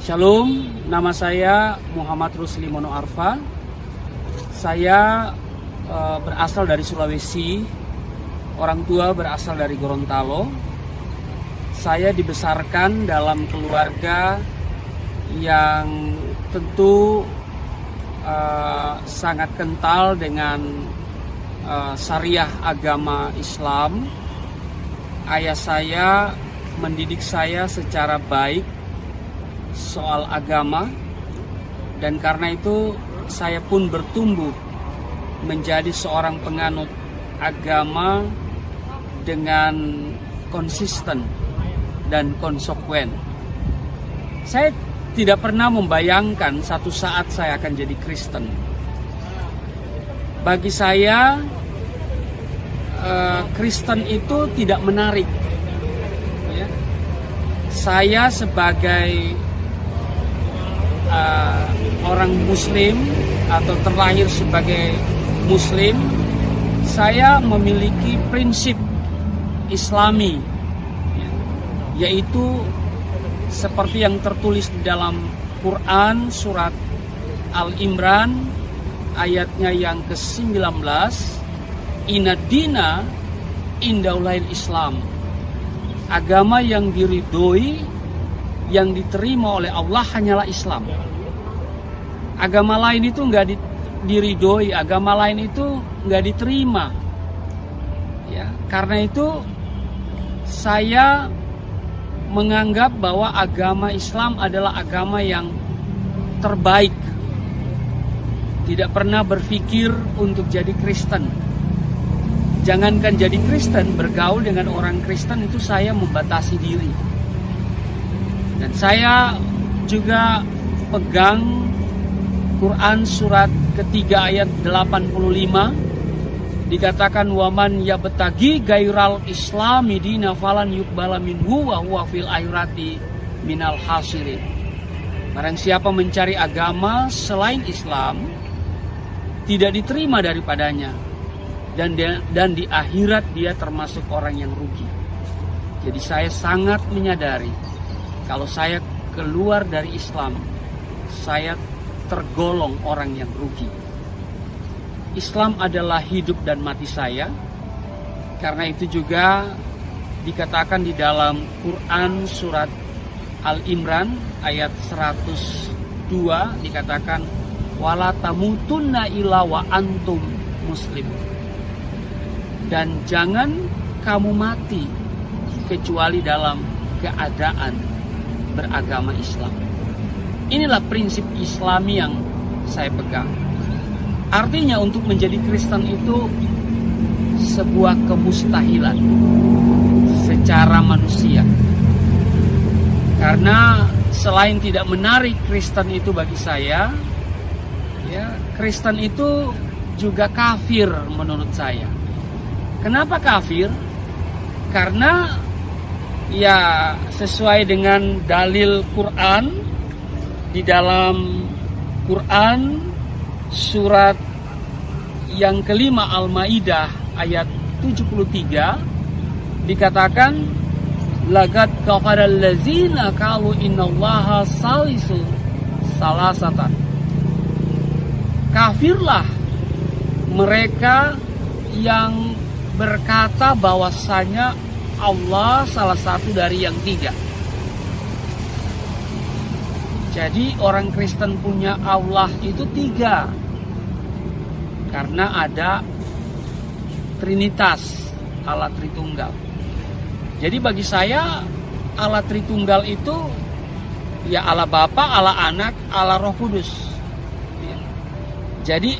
Shalom, nama saya Muhammad Rusli Mono Arfa. Saya berasal dari Sulawesi, orang tua berasal dari Gorontalo. Saya dibesarkan dalam keluarga yang tentu sangat kental dengan syariah agama Islam. Ayah saya mendidik saya secara baik soal agama, dan karena itu saya pun bertumbuh menjadi seorang penganut agama dengan konsisten dan konsekuen. Saya tidak pernah membayangkan satu saat saya akan jadi Kristen. Bagi saya, Kristen itu tidak menarik. Ya. Saya sebagai orang Muslim atau terlahir sebagai Muslim, saya memiliki prinsip Islami, yaitu seperti yang tertulis di dalam Quran surat Al-Imran ayatnya yang ke-19, Inad dina indaulahil Islam. Agama yang diridhoi, yang diterima oleh Allah hanyalah Islam. Agama lain itu nggak diridhoi, agama lain itu nggak diterima. Ya, karena itu saya menganggap bahwa agama Islam adalah agama yang terbaik. Tidak pernah berpikir untuk jadi Kristen. Jangankan jadi Kristen, bergaul dengan orang Kristen itu saya membatasi diri. Dan saya juga pegang Quran surat ketiga ayat 85. Dikatakan waman yabtagi gairal islami dina falan yuqbala minhu wa huwa fil akhirati minal hasirin. Barang siapa mencari agama selain Islam, tidak diterima daripadanya, dan di akhirat dia termasuk orang yang rugi. Jadi saya sangat menyadari kalau saya keluar dari Islam, saya tergolong orang yang rugi. Islam adalah hidup dan mati saya. Karena itu juga dikatakan di dalam Quran surat Al-Imran ayat 102, dikatakan wala tamutunna illa wa antum muslim. Dan jangan kamu mati kecuali dalam keadaan beragama Islam. Inilah prinsip Islami yang saya pegang. Artinya untuk menjadi Kristen itu sebuah kemustahilan secara manusia. Karena selain tidak menarik Kristen itu bagi saya, ya, Kristen itu juga kafir menurut saya. Kenapa kafir? Karena ya sesuai dengan dalil Quran, di dalam Quran surat yang kelima Al-Maidah ayat 73 dikatakan laqad kafaral ladzina qalu innallaha salisu salasatan. Kafirlah mereka yang berkata bahwasanya Allah salah satu dari yang tiga. Jadi orang Kristen punya Allah itu tiga, karena ada Trinitas, Allah Tritunggal. Jadi bagi saya Allah Tritunggal itu ya Allah Bapa, Allah Anak, Allah Roh Kudus. Jadi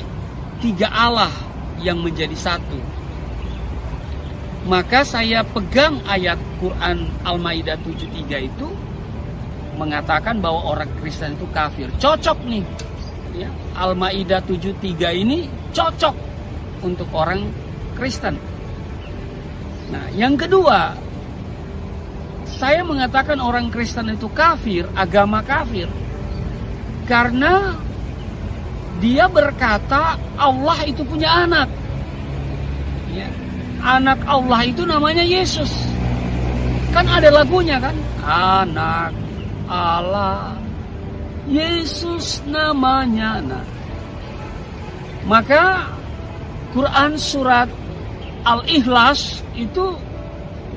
tiga Allah yang menjadi satu. Maka saya pegang ayat Quran Al-Maidah 73 itu mengatakan bahwa orang Kristen itu kafir. Cocok nih, ya, Al-Maidah 73 ini cocok untuk orang Kristen. Nah, yang kedua, saya mengatakan orang Kristen itu kafir, agama kafir, karena dia berkata Allah itu punya anak. Ya. Anak Allah itu namanya Yesus. Kan ada lagunya kan? Anak Allah Yesus namanya. Nah, maka Quran surat Al-Ikhlas itu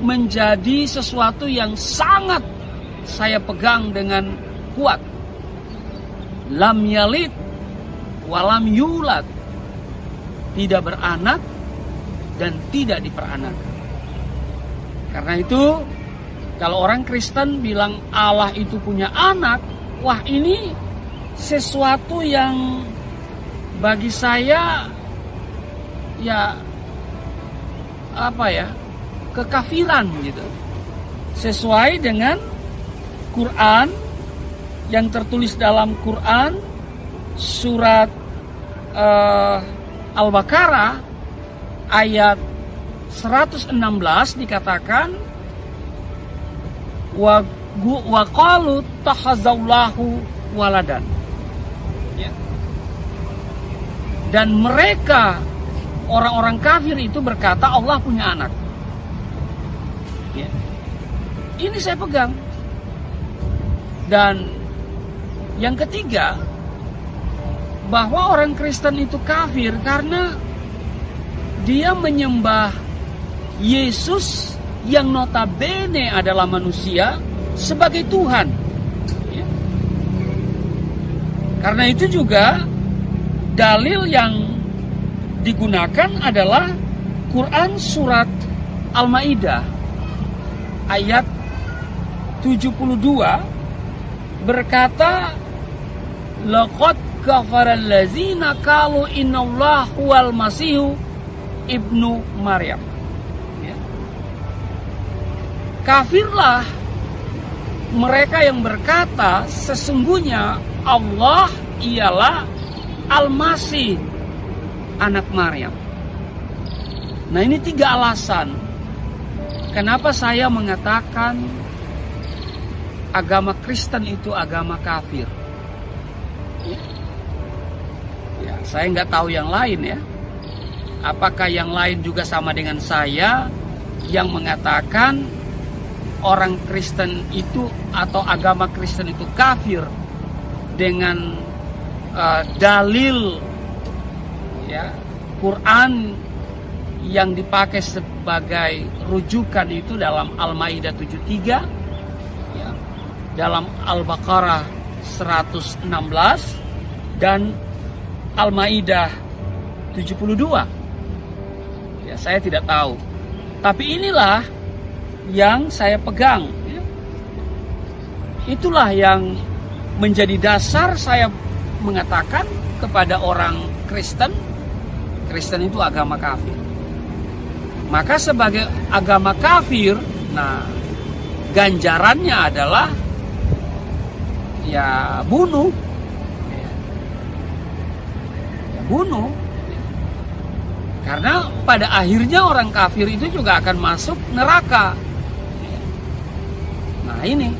menjadi sesuatu yang sangat saya pegang dengan kuat. Lam yalid walam yulad, tidak beranak dan tidak diperanakan. Karena itu kalau orang Kristen bilang Allah itu punya anak, wah ini sesuatu yang bagi saya ya apa ya, kekafiran gitu. Sesuai dengan Quran yang tertulis dalam Quran surat Al-Baqarah ayat 116 dikatakan wa qalu takhazallahu waladan. Ya. Dan mereka orang-orang kafir itu berkata Allah punya anak. Ya. Ini saya pegang. Dan yang ketiga, bahwa orang Kristen itu kafir karena dia menyembah Yesus yang notabene adalah manusia sebagai Tuhan. Ya. Karena itu juga dalil yang digunakan adalah Quran surat Al-Maidah ayat 72 berkata, laqad kafaral ladzina qalu innallaha huwal masihu ibnu Maryam. Ya. Kafirlah mereka yang berkata sesungguhnya Allah ialah Al-Masih anak Maryam. Nah, ini 3 alasan kenapa saya mengatakan agama Kristen itu agama kafir. Ya, saya nggak tahu yang lain ya. Apakah yang lain juga sama dengan saya yang mengatakan orang Kristen itu atau agama Kristen itu kafir dengan dalil ya Quran yang dipakai sebagai rujukan itu dalam Al-Maidah 73 ya, dalam Al-Baqarah 116 dan Al-Maidah 72. Ya, saya tidak tahu. Tapi inilah yang saya pegang. Ya. Itulah yang menjadi dasar saya mengatakan kepada orang Kristen, Kristen itu agama kafir. Maka sebagai agama kafir, nah ganjarannya adalah ya bunuh. Ya, bunuh. Karena pada akhirnya orang kafir itu juga akan masuk neraka. Nah ini.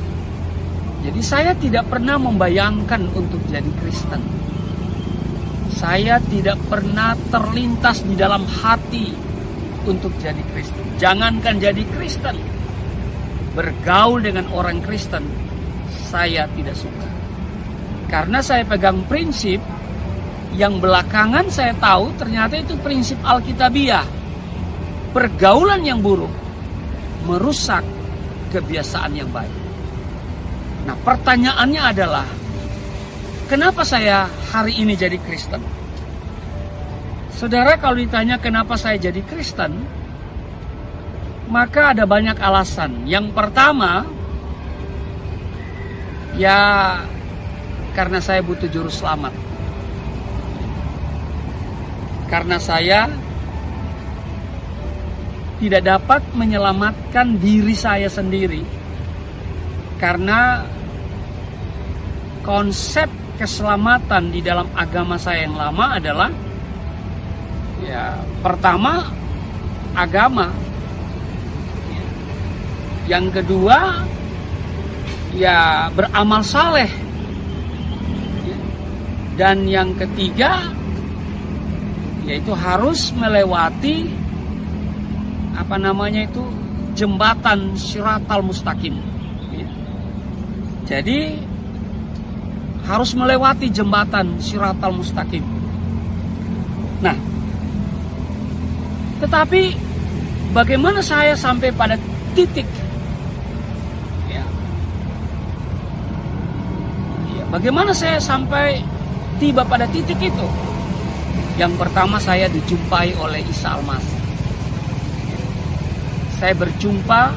Jadi saya tidak pernah membayangkan untuk jadi Kristen. Saya tidak pernah terlintas di dalam hati untuk jadi Kristen. Jangankan jadi Kristen, bergaul dengan orang Kristen, saya tidak suka. Karena saya pegang prinsip yang belakangan saya tahu ternyata itu prinsip Alkitabiah. Pergaulan yang buruk merusak kebiasaan yang baik. Nah, pertanyaannya adalah, kenapa saya hari ini jadi Kristen? Saudara, kalau ditanya kenapa saya jadi Kristen, maka ada banyak alasan. Yang pertama, ya karena saya butuh juru selamat. Karena saya tidak dapat menyelamatkan diri saya sendiri. Karena konsep keselamatan di dalam agama saya yang lama adalah ya pertama agama, yang kedua ya beramal saleh, dan yang ketiga yaitu harus melewati jembatan Shiratal Mustaqim. Jadi harus melewati jembatan Shiratal Mustaqim. Nah, tetapi bagaimana saya sampai pada titik ya, bagaimana saya sampai tiba pada titik itu? Yang pertama, saya dijumpai oleh Isa Al-Masih. Saya berjumpa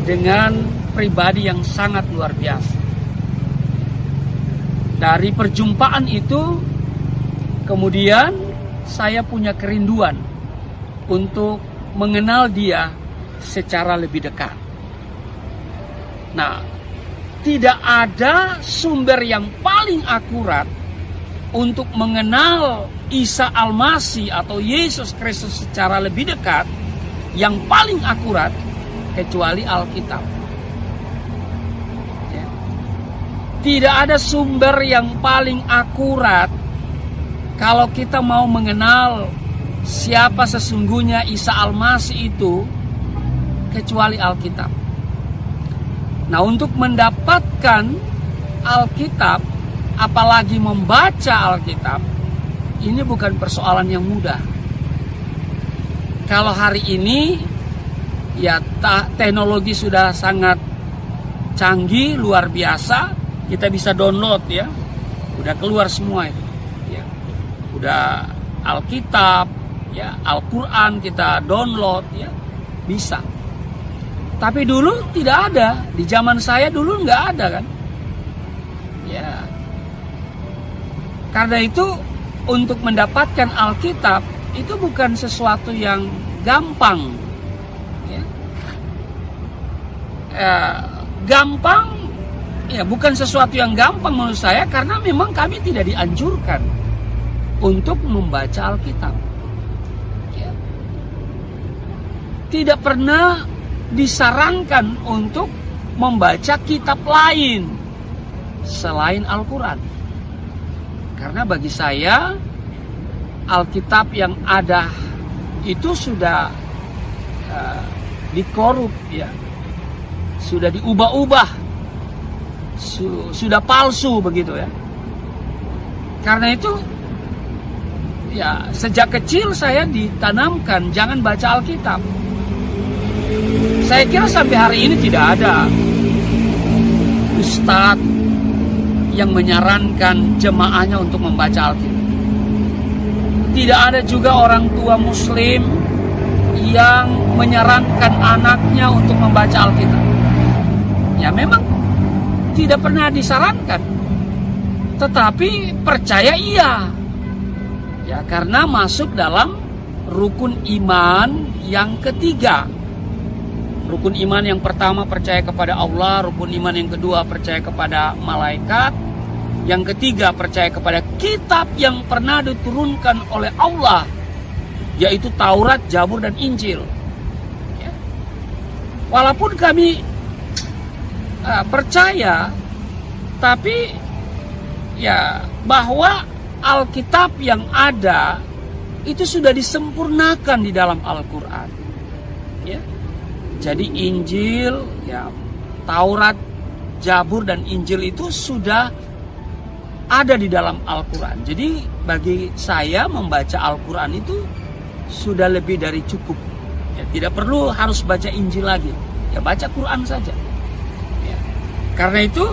dengan pribadi yang sangat luar biasa. Dari perjumpaan itu, kemudian saya punya kerinduan untuk mengenal dia secara lebih dekat. Nah, tidak ada sumber yang paling akurat untuk mengenal Isa Al-Masih atau Yesus Kristus secara lebih dekat, yang paling akurat kecuali Alkitab. Ya. Tidak ada sumber yang paling akurat kalau kita mau mengenal siapa sesungguhnya Isa Al-Masih itu kecuali Alkitab. Nah, untuk mendapatkan Alkitab, apalagi membaca Alkitab, ini bukan persoalan yang mudah. Kalau hari ini ya teknologi sudah sangat canggih, luar biasa, kita bisa download ya, udah keluar semua itu, ya, udah Alkitab, ya, Al-Quran kita download ya, bisa. Tapi dulu tidak ada, di zaman saya dulu nggak ada kan, ya. Karena itu untuk mendapatkan Alkitab itu bukan sesuatu yang gampang, ya. Gampang, ya, bukan sesuatu yang gampang menurut saya, karena memang kami tidak dianjurkan untuk membaca Alkitab, ya. Tidak pernah disarankan untuk membaca kitab lain selain Al-Quran. Karena bagi saya Alkitab yang ada itu sudah dikorup ya, sudah diubah-ubah, sudah palsu begitu ya. Karena itu ya sejak kecil saya ditanamkan jangan baca Alkitab. Saya kira sampai hari ini tidak ada ustadz yang menyarankan jemaahnya untuk membaca Alkitab. Tidak ada juga orang tua muslim yang menyarankan anaknya untuk membaca Alkitab. Ya memang tidak pernah disarankan. Tetapi percaya iya. Ya karena masuk dalam rukun iman yang ketiga. Rukun iman yang pertama percaya kepada Allah, rukun iman yang kedua percaya kepada malaikat, yang ketiga percaya kepada kitab yang pernah diturunkan oleh Allah, yaitu Taurat, Zabur, dan Injil. Ya. Walaupun kami percaya, tapi ya bahwa Alkitab yang ada itu sudah disempurnakan di dalam Al-Quran. Ya. Jadi Injil, ya, Taurat, Zabur, dan Injil itu sudah ada di dalam Al-Quran. Jadi bagi saya membaca Al-Quran itu sudah lebih dari cukup. Ya, tidak perlu harus baca Injil lagi. Ya baca Quran saja. Ya. Karena itu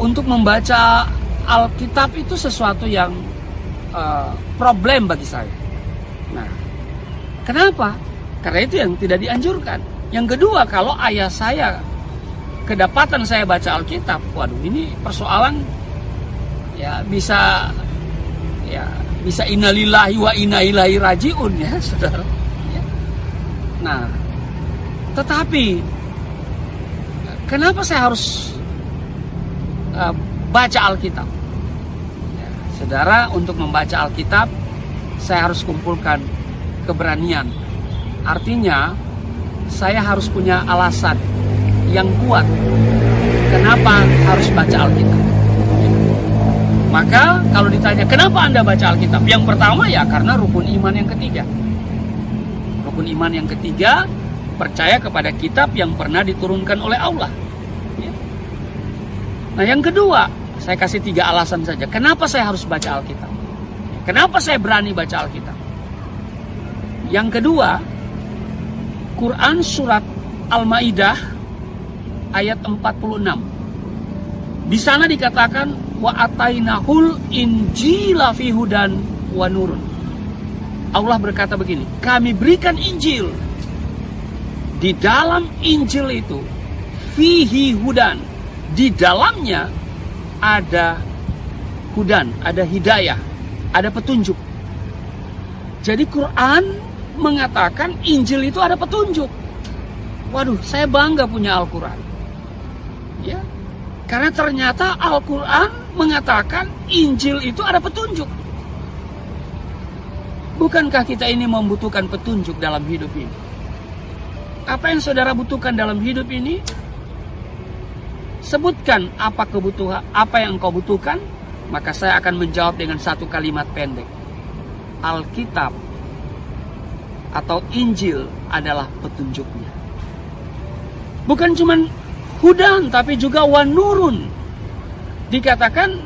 untuk membaca Alkitab itu sesuatu yang problem bagi saya. Nah, kenapa? Karena itu yang tidak dianjurkan. Yang kedua, kalau ayah saya kedapatan saya baca Alkitab, waduh ini persoalan. Ya bisa innalillahi wa inna ilaihi rajiun ya saudara. Ya. Nah, tetapi kenapa saya harus baca Alkitab? Ya, saudara, untuk membaca Alkitab saya harus kumpulkan keberanian. Artinya saya harus punya alasan yang kuat kenapa harus baca Alkitab. Maka kalau ditanya kenapa Anda baca Alkitab? Yang pertama ya karena rukun iman yang ketiga. Rukun iman yang ketiga percaya kepada kitab yang pernah diturunkan oleh Allah. Ya. Nah, yang kedua, saya kasih 3 alasan saja. Kenapa saya harus baca Alkitab? Kenapa saya berani baca Alkitab? Yang kedua, Quran surat Al-Maidah ayat 46. Di sana dikatakan wa atainahul injila fi hudan wa nurun. Allah berkata begini, kami berikan Injil. Di dalam Injil itu fihi hudan, di dalamnya ada hudan, ada hidayah, ada petunjuk. Jadi Quran mengatakan Injil itu ada petunjuk. Waduh, saya bangga punya Al-Quran. Ya, karena ternyata Al-Quran mengatakan Injil itu ada petunjuk. Bukankah kita ini membutuhkan petunjuk dalam hidup ini? Apa yang saudara butuhkan dalam hidup ini? Sebutkan apa kebutuhan, apa yang engkau butuhkan, maka saya akan menjawab dengan satu kalimat pendek. Alkitab atau Injil adalah petunjuknya. Bukan cuma hudan, tapi juga wanurun. Dikatakan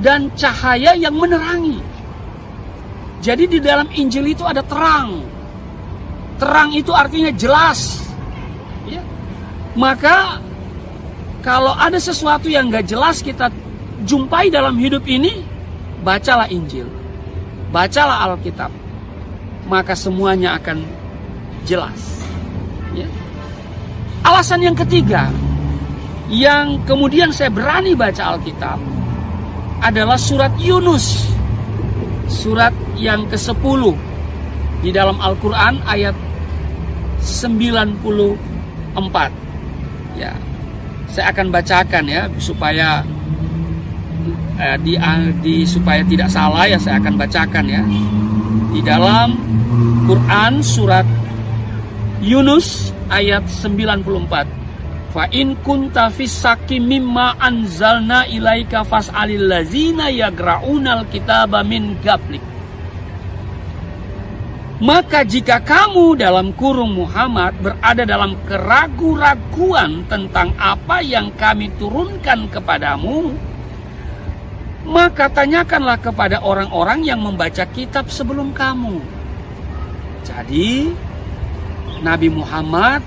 dan cahaya yang menerangi. Jadi di dalam Injil itu ada terang. Terang itu artinya jelas. Ya. Maka kalau ada sesuatu yang gak jelas kita jumpai dalam hidup ini, bacalah Injil, bacalah Alkitab, maka semuanya akan jelas. Ya. Alasan yang ketiga, yang kemudian saya berani baca Alkitab, adalah surat Yunus, surat yang ke-10 di dalam Al-Quran ayat 94. Ya, saya akan bacakan ya supaya supaya tidak salah ya, saya akan bacakan ya. Di dalam Quran surat Yunus ayat 94. Fa in kunta fisaki mimma anzalna ilaika fas'alil ladzina yagra'unal kitaba min qablik. Maka jika kamu dalam kurung Muhammad berada dalam keraguan-raguan tentang apa yang kami turunkan kepadamu, maka tanyakanlah kepada orang-orang yang membaca kitab sebelum kamu. Jadi Nabi Muhammad,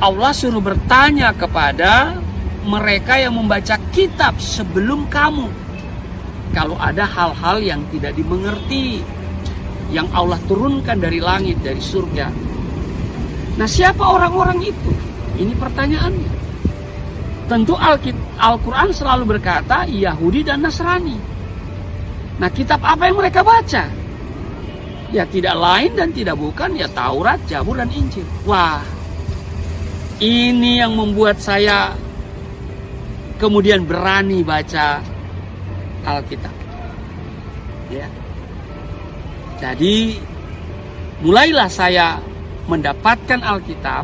Allah suruh bertanya kepada mereka yang membaca kitab sebelum kamu. Kalau ada hal-hal yang tidak dimengerti, yang Allah turunkan dari langit, dari surga. Nah, siapa orang-orang itu? Ini pertanyaannya. Tentu Al-Quran selalu berkata Yahudi dan Nasrani. Nah, kitab apa yang mereka baca? Ya tidak lain dan tidak bukan ya Taurat, Zabur, dan Injil. Wah, ini yang membuat saya kemudian berani baca Alkitab. Ya. Jadi mulailah saya mendapatkan Alkitab,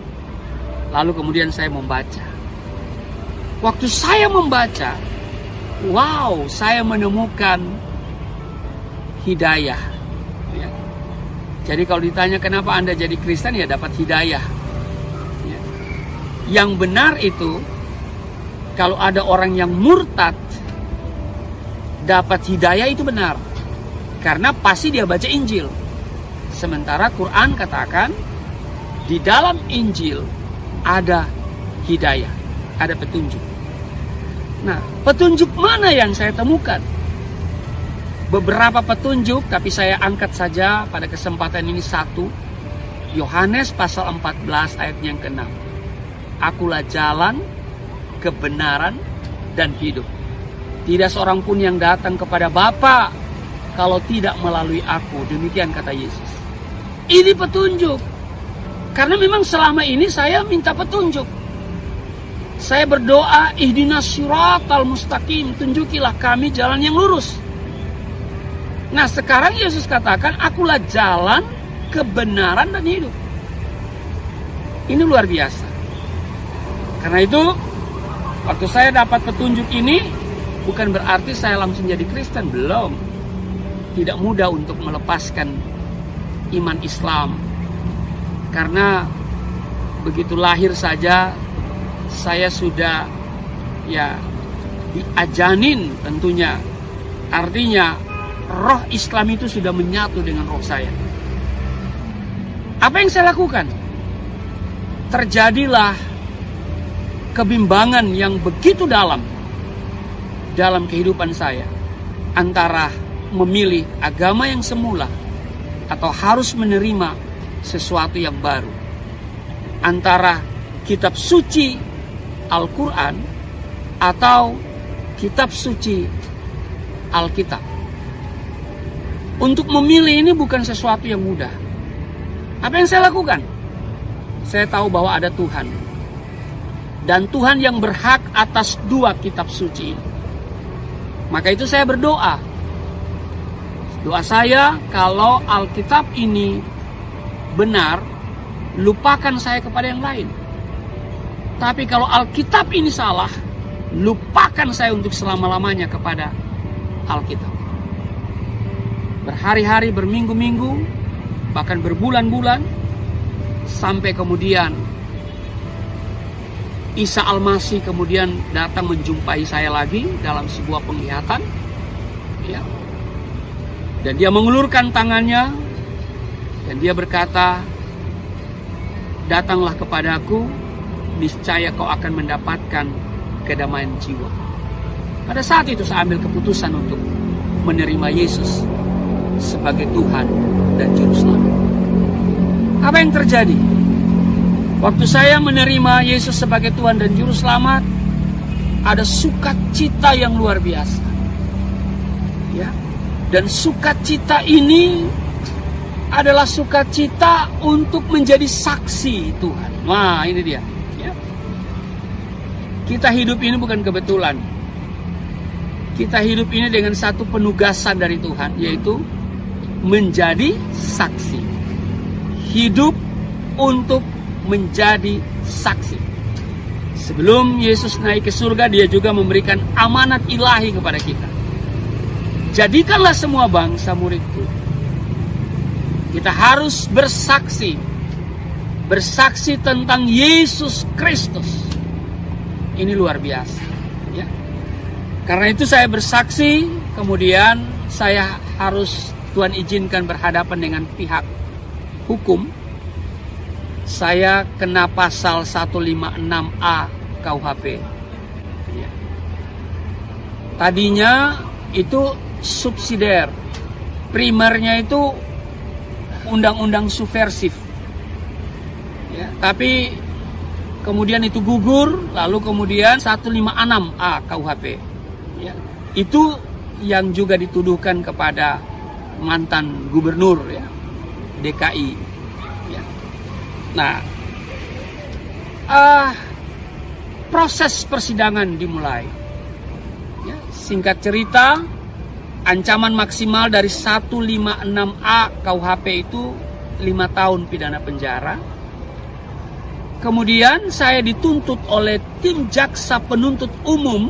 lalu kemudian saya membaca. Waktu saya membaca, wow, saya menemukan hidayah. Ya. Jadi kalau ditanya kenapa Anda jadi Kristen, ya dapat hidayah. Ya. Yang benar itu, kalau ada orang yang murtad dapat hidayah itu benar. Karena pasti dia baca Injil. Sementara Quran katakan di dalam Injil ada hidayah, ada petunjuk. Nah, petunjuk mana yang saya temukan? Beberapa petunjuk, tapi saya angkat saja pada kesempatan ini satu. Yohanes pasal 14 ayat yang ke-6. Akulah jalan, kebenaran, dan hidup. Tidak seorang pun yang datang kepada Bapa kalau tidak melalui aku. Demikian kata Yesus. Ini petunjuk. Karena memang selama ini saya minta petunjuk. Saya berdoa, ihdinas siratal mustaqim, tunjukilah kami jalan yang lurus. Nah, sekarang Yesus katakan, akulah jalan, kebenaran, dan hidup. Ini luar biasa. Karena itu, waktu saya dapat petunjuk ini, bukan berarti saya langsung jadi Kristen, belum. Tidak mudah untuk melepaskan iman Islam. Karena begitu lahir saja, saya sudah diajanin tentunya. Artinya roh Islam itu sudah menyatu dengan roh saya. Apa yang saya lakukan? Terjadilah kebimbangan yang begitu dalam kehidupan saya, antara memilih agama yang semula atau harus menerima sesuatu yang baru, antara kitab suci Al-Quran atau kitab suci Alkitab. Untuk memilih ini bukan sesuatu yang mudah. Apa yang saya lakukan? Saya tahu bahwa ada Tuhan, dan Tuhan yang berhak atas dua kitab suci ini. Maka itu saya berdoa. Doa saya, kalau Alkitab ini benar, lupakan saya kepada yang lain. Tapi kalau Alkitab ini salah, lupakan saya untuk selama-lamanya kepada Alkitab. Berhari-hari, berminggu-minggu, bahkan berbulan-bulan, sampai kemudian Isa Al-Masih kemudian datang menjumpai saya lagi dalam sebuah penglihatan, ya. Dan dia mengulurkan tangannya dan dia berkata, "Datanglah kepadaku, niscaya kau akan mendapatkan kedamaian jiwa." Pada saat itu saya ambil keputusan untuk menerima Yesus sebagai Tuhan dan Juru Selamat. Apa yang terjadi? Waktu saya menerima Yesus sebagai Tuhan dan Juru Selamat, ada sukacita yang luar biasa. Ya. Dan sukacita ini adalah sukacita untuk menjadi saksi Tuhan. Wah, ini dia. Ya. Kita hidup ini bukan kebetulan. Kita hidup ini dengan satu penugasan dari Tuhan, yaitu menjadi saksi. Hidup untuk menjadi saksi. Sebelum Yesus naik ke surga, dia juga memberikan amanat ilahi kepada kita. Jadikanlah semua bangsa muridku. Kita harus bersaksi. Bersaksi tentang Yesus Kristus. Ini luar biasa. Ya. Karena itu saya bersaksi, kemudian saya harus, Tuhan izinkan, berhadapan dengan pihak hukum. Saya kena pasal 156A KUHP. Ya. Tadinya itu subsidiar, primernya itu undang-undang subversif. Ya, tapi kemudian itu gugur, lalu kemudian 156A KUHP. Ya, itu yang juga dituduhkan kepada mantan gubernur, ya, DKI. Ya. Nah, proses persidangan dimulai. Ya, singkat cerita, ancaman maksimal dari 156A KUHP itu 5 tahun pidana penjara. Kemudian saya dituntut oleh tim jaksa penuntut umum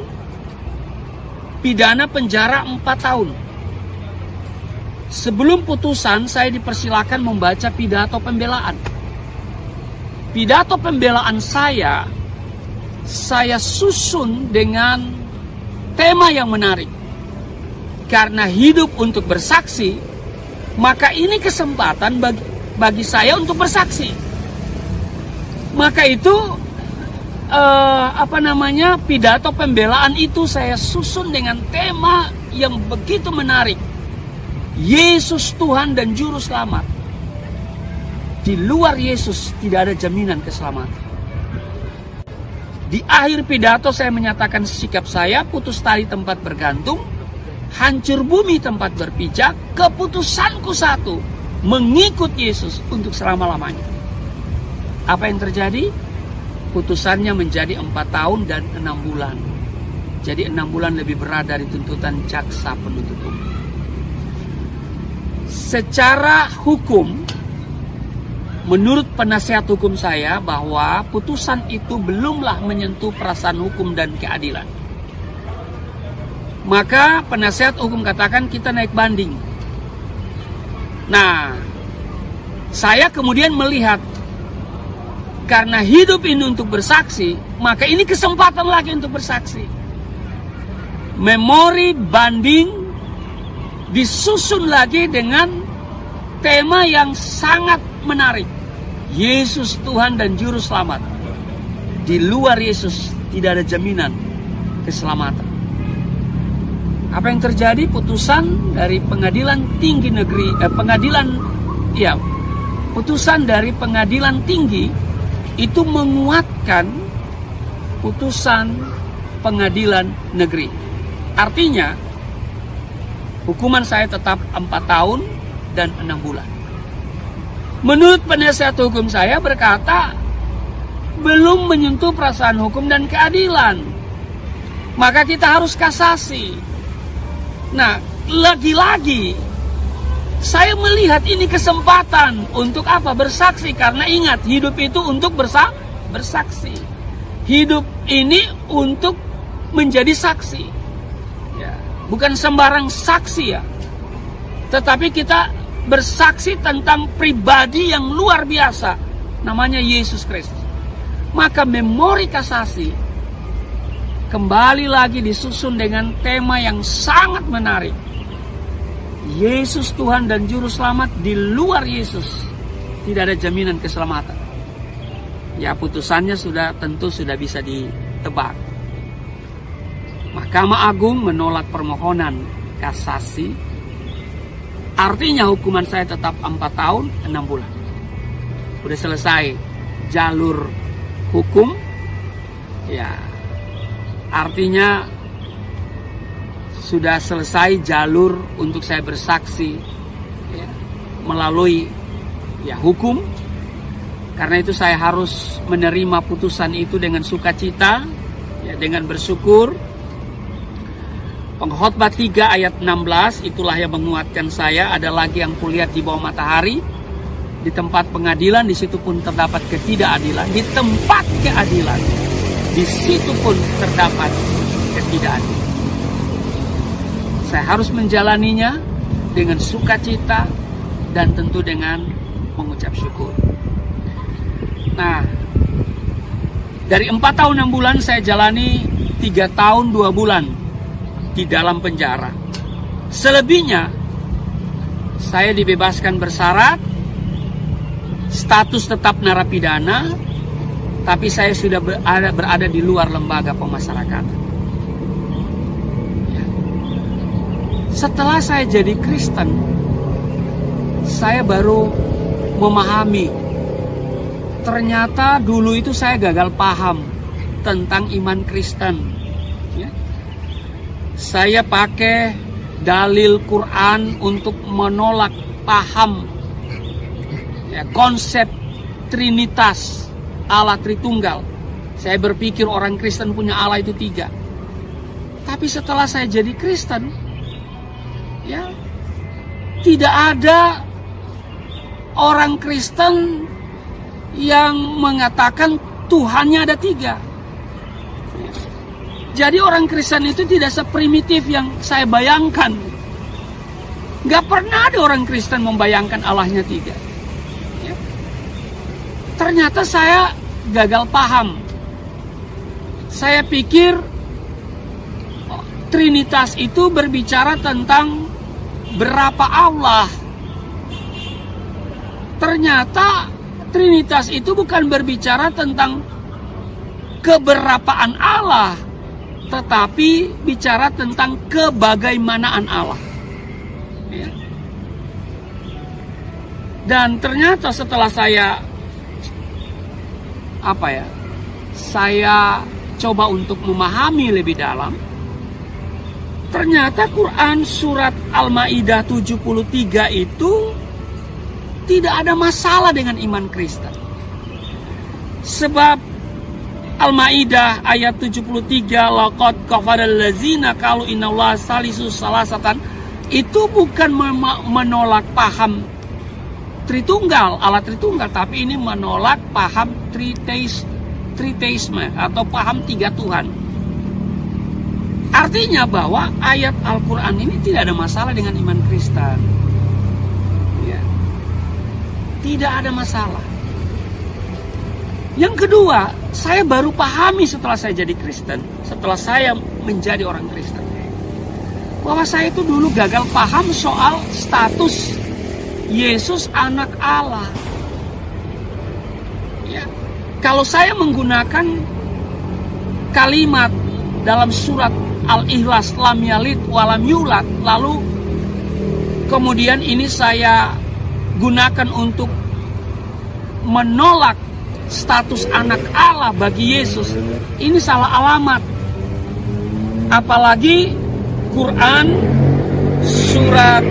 pidana penjara 4 tahun. Sebelum putusan, saya dipersilakan membaca pidato pembelaan. Pidato pembelaan saya susun dengan tema yang menarik. Karena hidup untuk bersaksi, maka ini kesempatan bagi saya untuk bersaksi. Maka itu pidato pembelaan itu saya susun dengan tema yang begitu menarik. Yesus Tuhan dan Juru Selamat. Di luar Yesus tidak ada jaminan keselamatan. Di akhir pidato saya menyatakan sikap saya, putus tali tempat bergantung, hancur bumi tempat berpijak, keputusanku satu, mengikut Yesus untuk selama-lamanya. Apa yang terjadi? Putusannya menjadi 4 tahun dan 6 bulan. Jadi 6 bulan lebih berat dari tuntutan jaksa penuntut umum. Secara hukum, menurut penasihat hukum saya, bahwa putusan itu belumlah menyentuh perasaan hukum dan keadilan. Maka penasihat hukum katakan kita naik banding. Nah, saya kemudian melihat, karena hidup ini untuk bersaksi, maka ini kesempatan lagi untuk bersaksi. memori banding disusun lagi dengan tema yang sangat menarik. Yesus Tuhan dan Juru Selamat. Di luar Yesus tidak ada jaminan keselamatan. Apa yang terjadi? Putusan dari pengadilan tinggi negeri, putusan dari pengadilan tinggi itu menguatkan putusan pengadilan negeri. Artinya, hukuman saya tetap 4 tahun dan 6 bulan. Menurut penasihat hukum saya berkata, belum menyentuh perasaan hukum dan keadilan. Maka kita harus kasasi. Nah, lagi-lagi saya melihat ini kesempatan untuk apa? Bersaksi. Karena ingat, hidup itu untuk bersaksi. Hidup ini untuk menjadi saksi. Ya, bukan sembarang saksi ya. Tetapi kita bersaksi tentang pribadi yang luar biasa. Namanya Yesus Kristus. Maka memori kasasi kembali lagi disusun dengan tema yang sangat menarik. Yesus Tuhan dan Juru Selamat. Di luar Yesus tidak ada jaminan keselamatan. Ya, putusannya tentu sudah bisa ditebak. Mahkamah Agung menolak permohonan kasasi. Artinya hukuman saya tetap 4 tahun 6 bulan. Udah selesai jalur hukum. Ya, artinya sudah selesai jalur untuk saya bersaksi ya, melalui hukum. Karena itu saya harus menerima putusan itu dengan sukacita, ya, dengan bersyukur. Pengkhotbah 3 ayat 16, itulah yang menguatkan saya. Ada lagi yang kulihat di bawah matahari. Di tempat pengadilan, di situ pun terdapat ketidakadilan. Di tempat keadilan, di situ pun terdapat ketidakadilan. Saya harus menjalaninya dengan sukacita dan tentu dengan mengucap syukur. Nah, dari 4 tahun 6 bulan saya jalani 3 tahun 2 bulan di dalam penjara. Selebihnya saya dibebaskan bersyarat, status tetap narapidana, tapi saya sudah berada di luar lembaga pemasyarakatan. Ya. Setelah saya jadi Kristen, saya baru memahami, ternyata dulu itu saya gagal paham tentang iman Kristen. Saya pakai dalil Quran untuk menolak paham konsep Trinitas, Allah Tritunggal. Saya berpikir orang Kristen punya Allah itu 3. Tapi setelah saya jadi Kristen, ya, tidak ada orang Kristen yang mengatakan Tuhannya ada 3. Jadi orang Kristen itu tidak seprimitif yang saya bayangkan. Gak pernah ada orang Kristen membayangkan Allahnya 3. Ya. Ternyata saya gagal paham. Saya pikir Trinitas itu berbicara tentang berapa Allah. Ternyata Trinitas itu bukan berbicara tentang keberapaan Allah, tetapi bicara tentang kebagaimanaan Allah. Ya. Dan ternyata setelah saya coba untuk memahami lebih dalam, ternyata Quran surat Al-Maidah 73 itu tidak ada masalah dengan iman Kristen. Sebab Al-Maidah ayat 73, laqad kafaral ladzina qalu innallaha salisu salasatan, itu bukan menolak paham Tritunggal, Allah Tritunggal, tapi ini menolak paham triteisme atau paham 3 Tuhan. Artinya bahwa ayat Al-Quran ini tidak ada masalah dengan iman Kristen. Ya. Tidak ada masalah. Yang kedua, saya baru pahami setelah saya jadi Kristen, setelah saya menjadi orang Kristen. bahwa saya itu dulu gagal paham soal status Yesus anak Allah. Ya. Kalau saya menggunakan kalimat dalam surat Al-Ikhlas, lam yalid walam yulad, lalu kemudian ini saya gunakan untuk menolak status anak Allah bagi Yesus, ini salah alamat. Apalagi Quran surat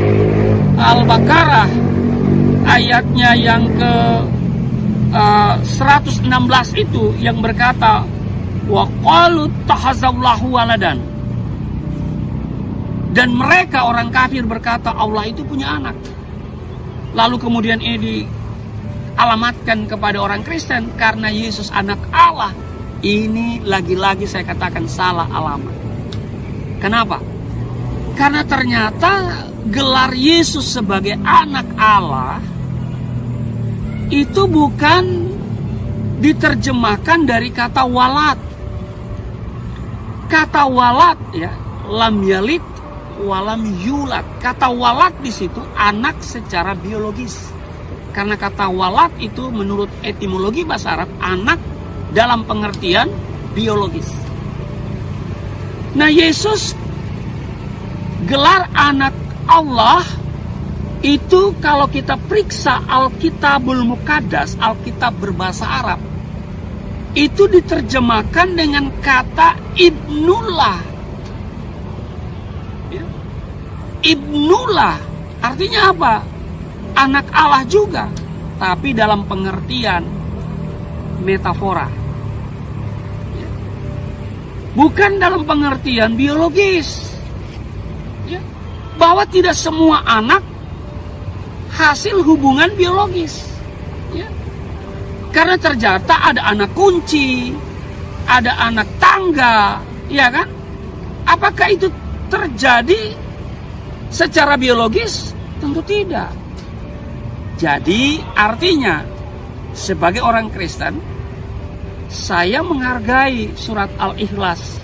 Al-Baqarah ayatnya yang ke 116 itu yang berkata wa qalu tahazallahu waladan, dan mereka orang kafir berkata Allah itu punya anak. Lalu kemudian ini dialamatkan kepada orang Kristen karena Yesus anak Allah. Ini lagi-lagi saya katakan salah alamat. Kenapa? Karena ternyata gelar Yesus sebagai anak Allah itu bukan diterjemahkan dari kata walad. Kata walad ya, lam yalid walam yulad. Kata walad di situ anak secara biologis. Karena kata walad itu menurut etimologi bahasa Arab anak dalam pengertian biologis. Nah, Yesus gelar anak Allah itu kalau kita periksa Alkitabul Muqaddas, Alkitab berbahasa Arab, itu diterjemahkan dengan kata Ibnullah. Ya. Ibnullah artinya apa? Anak Allah juga, tapi dalam pengertian metafora. Ya. Bukan dalam pengertian biologis. Ya. Bahwa tidak semua anak hasil hubungan biologis. Ya. Karena ternyata ada anak kunci, ada anak tangga, ya kan? Apakah itu terjadi secara biologis? Tentu tidak. Jadi artinya sebagai orang Kristen, saya menghargai surat Al-Ikhlas.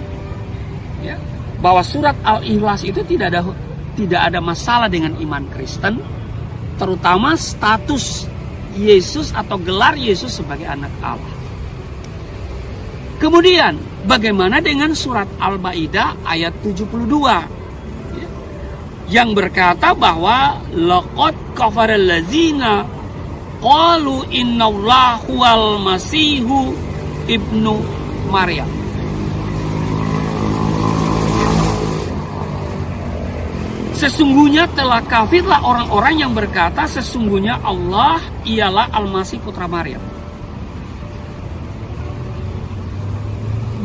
Ya, bahwa surat Al-Ikhlas itu tidak ada masalah dengan iman Kristen, terutama status Yesus atau gelar Yesus sebagai anak Allah. Kemudian bagaimana dengan surat Al-Maidah ayat 72 yang berkata bahwa laqad kafaral ladzina qalu innallaha huwal masihu ibnu Maryam. Sesungguhnya telah kafirlah orang-orang yang berkata sesungguhnya Allah ialah Al-Masih putra Maryam.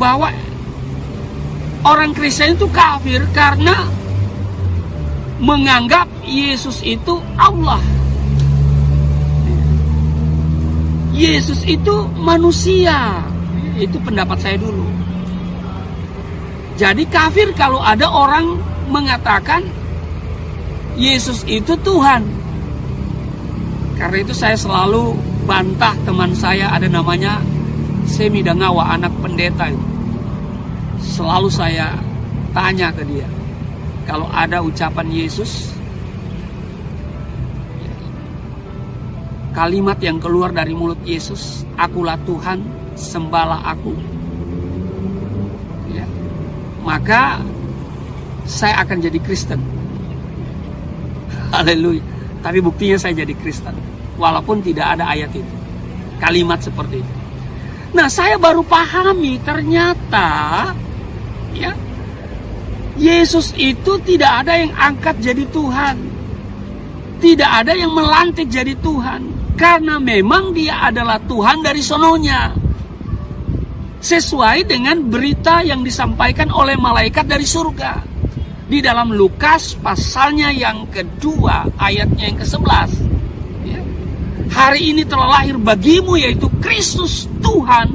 Bahwa orang Kristen itu kafir karena menganggap Yesus itu Allah. Yesus itu manusia. Itu pendapat saya dulu. Jadi kafir kalau ada orang mengatakan Yesus itu Tuhan. Karena itu saya selalu bantah teman saya, ada namanya Semi Dangawa, anak pendeta itu. Selalu saya tanya ke dia, kalau ada ucapan Yesus, kalimat yang keluar dari mulut Yesus, akulah Tuhan, sembahlah aku, ya, maka saya akan jadi Kristen. Haleluya. Tapi buktinya saya jadi Kristen, walaupun tidak ada ayat itu, kalimat seperti itu. Nah, saya baru pahami ternyata, ya, Yesus itu tidak ada yang angkat jadi Tuhan. Tidak ada yang melantik jadi Tuhan. Karena memang dia adalah Tuhan dari sononya. Sesuai dengan berita yang disampaikan oleh malaikat dari surga. Di dalam Lukas pasalnya yang kedua, ayatnya yang ke-11. Ya. Hari ini telah lahir bagimu yaitu Kristus Tuhan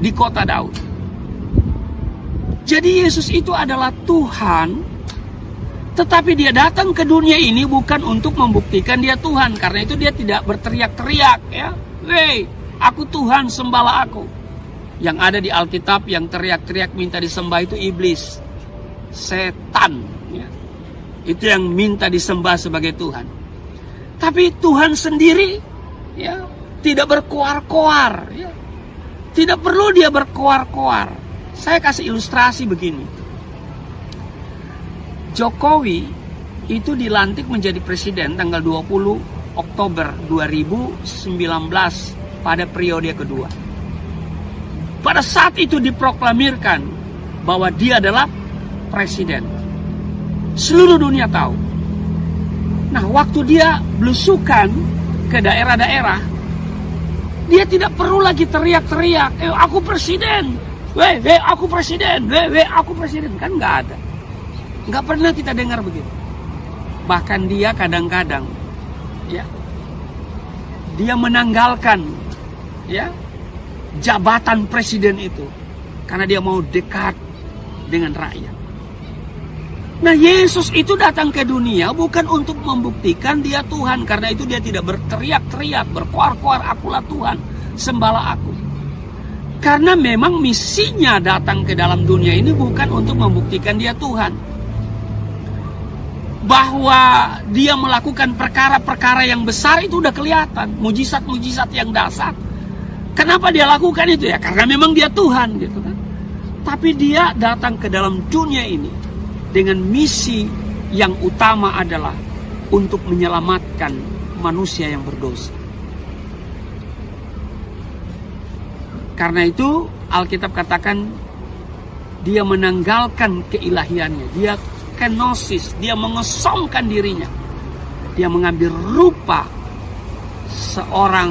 di kota Daud. Jadi Yesus itu adalah Tuhan, tetapi dia datang ke dunia ini bukan untuk membuktikan dia Tuhan. Karena itu dia tidak berteriak-teriak, ya, "Hei, aku Tuhan, sembahlah aku." Yang ada di Alkitab yang teriak-teriak minta disembah itu iblis, setan, ya. Itu yang minta disembah sebagai Tuhan. Tapi Tuhan sendiri ya tidak berkoar-koar, ya. Tidak perlu dia berkoar-koar. Saya kasih ilustrasi begini. Jokowi itu dilantik menjadi presiden tanggal 20 Oktober 2019 pada periode kedua. Pada saat itu diproklamirkan bahwa dia adalah presiden. Seluruh dunia tahu. Nah, waktu dia belusukan ke daerah-daerah, dia tidak perlu lagi teriak-teriak, aku presiden, aku presiden, aku presiden. Kan nggak ada. Nggak pernah kita dengar begitu. Bahkan dia kadang-kadang, ya, dia menanggalkan, ya, jabatan presiden itu karena dia mau dekat dengan rakyat. Nah, Yesus itu datang ke dunia bukan untuk membuktikan dia Tuhan. Karena itu dia tidak berteriak-teriak, berkoar-koar, akulah Tuhan, sembahlah aku. Karena memang misinya datang ke dalam dunia ini bukan untuk membuktikan dia Tuhan. Bahwa dia melakukan perkara-perkara yang besar itu udah kelihatan. Mujizat-mujizat yang dasar. Kenapa dia lakukan itu ya? Karena memang dia Tuhan gitu kan. Tapi dia datang ke dalam dunia ini dengan misi yang utama adalah untuk menyelamatkan manusia yang berdosa. Karena itu Alkitab katakan dia menanggalkan keilahiannya, dia kenosis, dia mengosongkan dirinya. Dia mengambil rupa seorang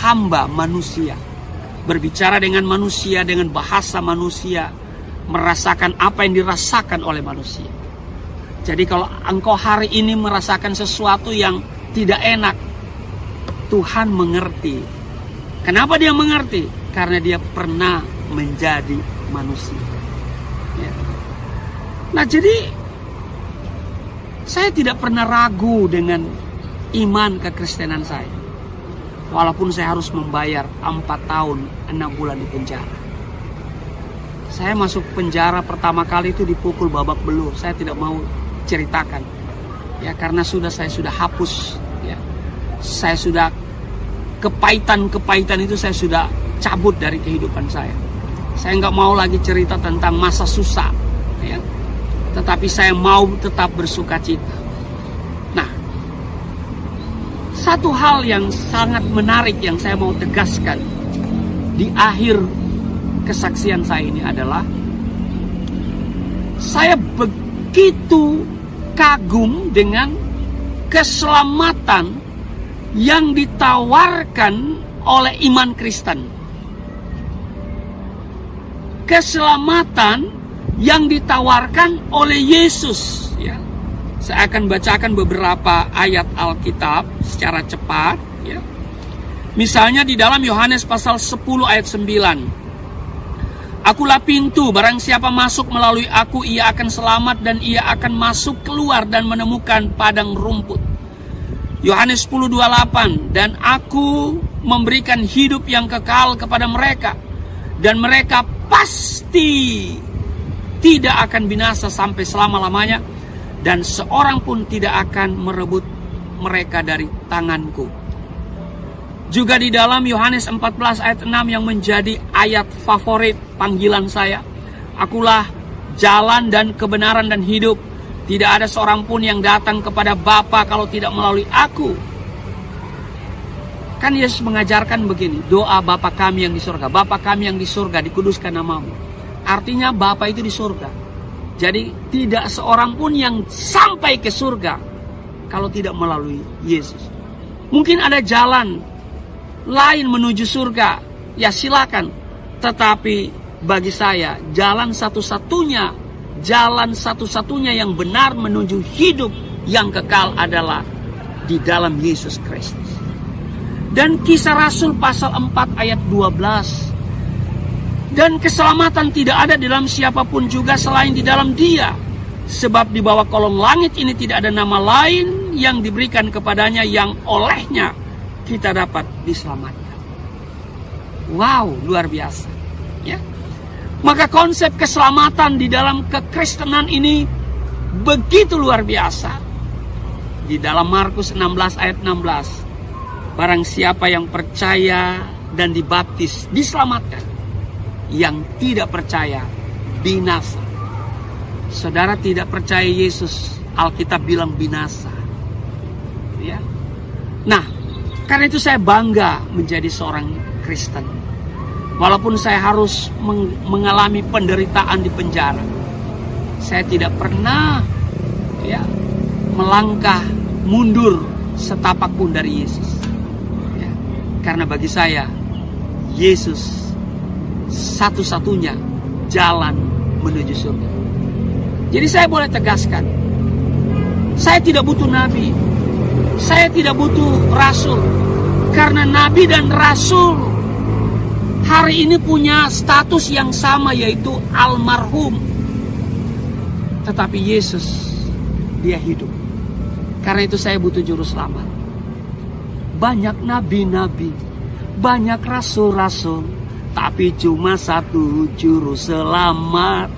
hamba manusia, berbicara dengan manusia dengan bahasa manusia, merasakan apa yang dirasakan oleh manusia. Jadi kalau engkau hari ini merasakan sesuatu yang tidak enak, Tuhan mengerti. Kenapa dia mengerti? Karena dia pernah menjadi manusia. Ya. Nah, jadi saya tidak pernah ragu dengan iman kekristenan saya. Walaupun saya harus membayar 4 tahun 6 bulan di penjara. Saya masuk penjara pertama kali itu dipukul babak belur. Saya tidak mau ceritakan. Ya, karena saya sudah hapus. Ya. Saya sudah kepahitan itu saya sudah cabut dari kehidupan saya. Saya nggak mau lagi cerita tentang masa susah. Ya. Tetapi saya mau tetap bersukacita. Nah, satu hal yang sangat menarik yang saya mau tegaskan di akhir kesaksian saya ini adalah saya begitu kagum dengan keselamatan yang ditawarkan oleh iman Kristen. Keselamatan yang ditawarkan oleh Yesus, ya. Saya akan bacakan beberapa ayat Alkitab secara cepat, ya. Misalnya di dalam Yohanes pasal 10 ayat 9. Akulah pintu, barang siapa masuk melalui aku, ia akan selamat dan ia akan masuk keluar dan menemukan padang rumput. Yohanes 10:28, dan aku memberikan hidup yang kekal kepada mereka, dan mereka pasti tidak akan binasa sampai selama-lamanya, dan seorang pun tidak akan merebut mereka dari tanganku. Juga di dalam Yohanes 14 ayat 6 yang menjadi ayat favorit panggilan saya. Akulah jalan dan kebenaran dan hidup. Tidak ada seorang pun yang datang kepada Bapa kalau tidak melalui aku. Kan Yesus mengajarkan begini, doa Bapa kami yang di surga. Bapa kami yang di surga, dikuduskan namamu. Artinya Bapa itu di surga. Jadi tidak seorang pun yang sampai ke surga kalau tidak melalui Yesus. Mungkin ada jalan lain menuju surga, ya silakan. Tetapi bagi saya jalan satu-satunya yang benar menuju hidup yang kekal adalah di dalam Yesus Kristus. Dan Kisah Rasul pasal 4 ayat 12. Dan keselamatan tidak ada di dalam siapapun juga selain di dalam Dia. Sebab di bawah kolong langit ini tidak ada nama lain yang diberikan kepadanya yang olehnya kita dapat diselamatkan. Wow, luar biasa. Ya. Maka konsep keselamatan di dalam kekristenan ini begitu luar biasa. Di dalam Markus 16 ayat 16, barang siapa yang percaya dan dibaptis diselamatkan, yang tidak percaya binasa. Saudara tidak percaya Yesus, Alkitab bilang binasa. Ya. Nah, karena itu saya bangga menjadi seorang Kristen. Walaupun saya harus mengalami penderitaan di penjara, saya tidak pernah melangkah mundur setapak pun dari Yesus. Ya. Karena bagi saya, Yesus satu-satunya jalan menuju surga. Jadi saya boleh tegaskan, saya tidak butuh nabi, saya tidak butuh rasul. Karena nabi dan rasul hari ini punya status yang sama, yaitu almarhum. Tetapi Yesus, dia hidup. Karena itu saya butuh juru selamat. Banyak nabi-nabi, banyak rasul-rasul, tapi cuma satu juru selamat.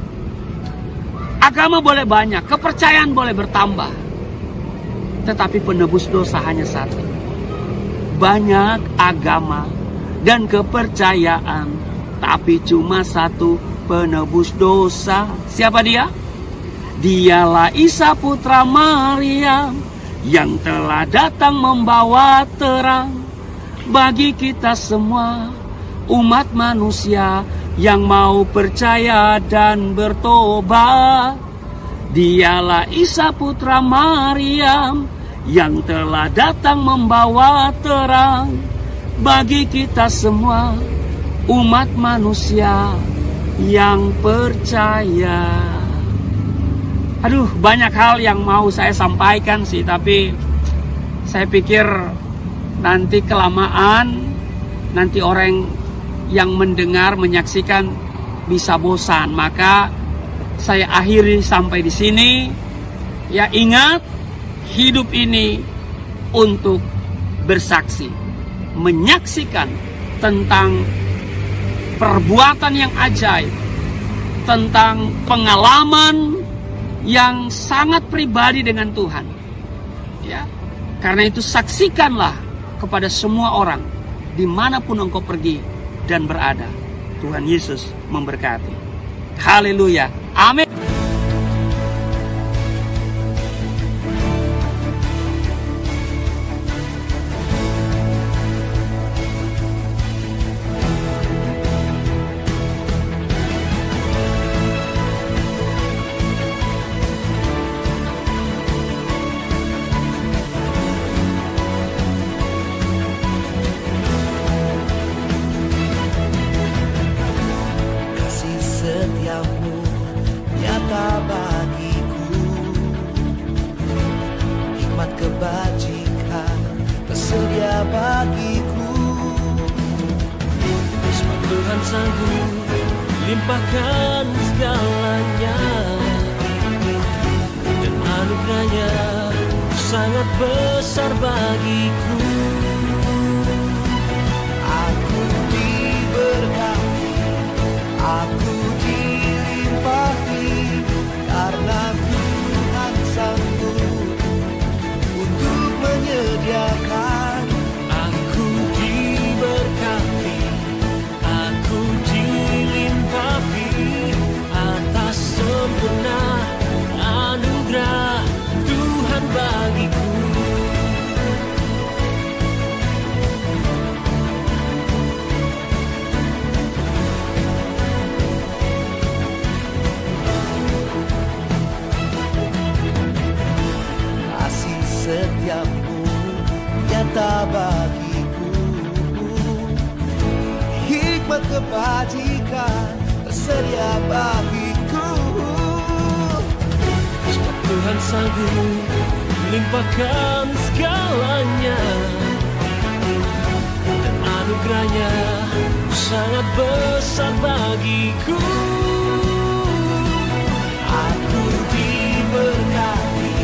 Agama boleh banyak, kepercayaan boleh bertambah, tetapi penebus dosa hanya satu. Banyak agama dan kepercayaan, tapi cuma satu penebus dosa. Siapa dia? Dialah Isa putra Maryam, yang telah datang membawa terang bagi kita semua, umat manusia yang mau percaya dan bertobat. Dialah Isa putra Maryam, yang telah datang membawa terang bagi kita semua, umat manusia yang percaya. Aduh, banyak hal yang mau saya sampaikan sih, tapi saya pikir nanti kelamaan, nanti orang yang mendengar, menyaksikan bisa bosan. Maka saya akhiri sampai di sini. Ya, ingat, hidup ini untuk bersaksi, menyaksikan tentang perbuatan yang ajaib, tentang pengalaman yang sangat pribadi dengan Tuhan. Ya, karena itu saksikanlah kepada semua orang dimanapun engkau pergi dan berada. Tuhan Yesus memberkati. Haleluya. Amin. Kebajikan tersedia bagiku. Sebab Tuhan sanggup limpahkan segalanya, dan anugerahnya sangat besar bagiku. Aku diberkati, aku dilimpahi, karena Tuhan sanggup menyediakan. Aku diberkati, aku dilimpahi atas sempurna anugerah Tuhan bagiku. Kasih setiamu nyata bagiku, hikmat kebajikan tersedia bagiku. Sebab Tuhan sanggup melimpahkan segalanya, dan anugerahnya sangat besar bagiku. Aku diberkati,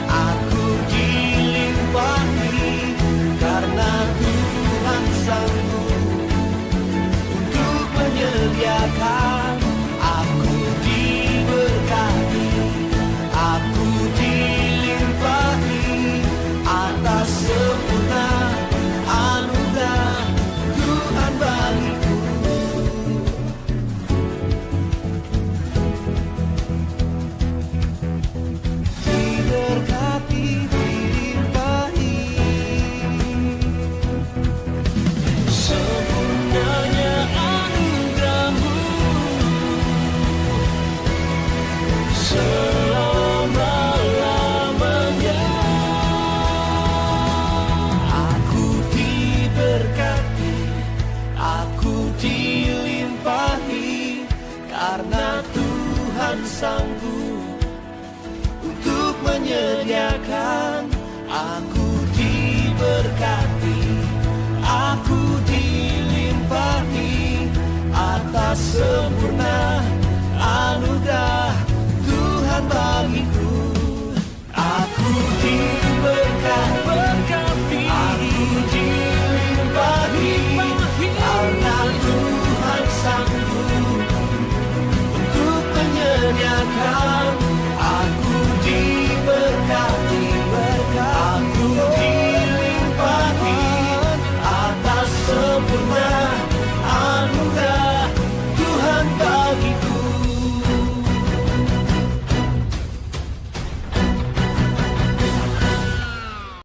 aku dilimpahi, karena Tuhan sanggup untuk menyediakan. Aku diberkati, aku Tuhan sanggup untuk menyediakan. Aku diberkati, aku dilimpahi atas sempurna anugerah Tuhan bagiku. Aku diberkati, aku dilimpahi karena Tuhan sanggup untuk menyediakan.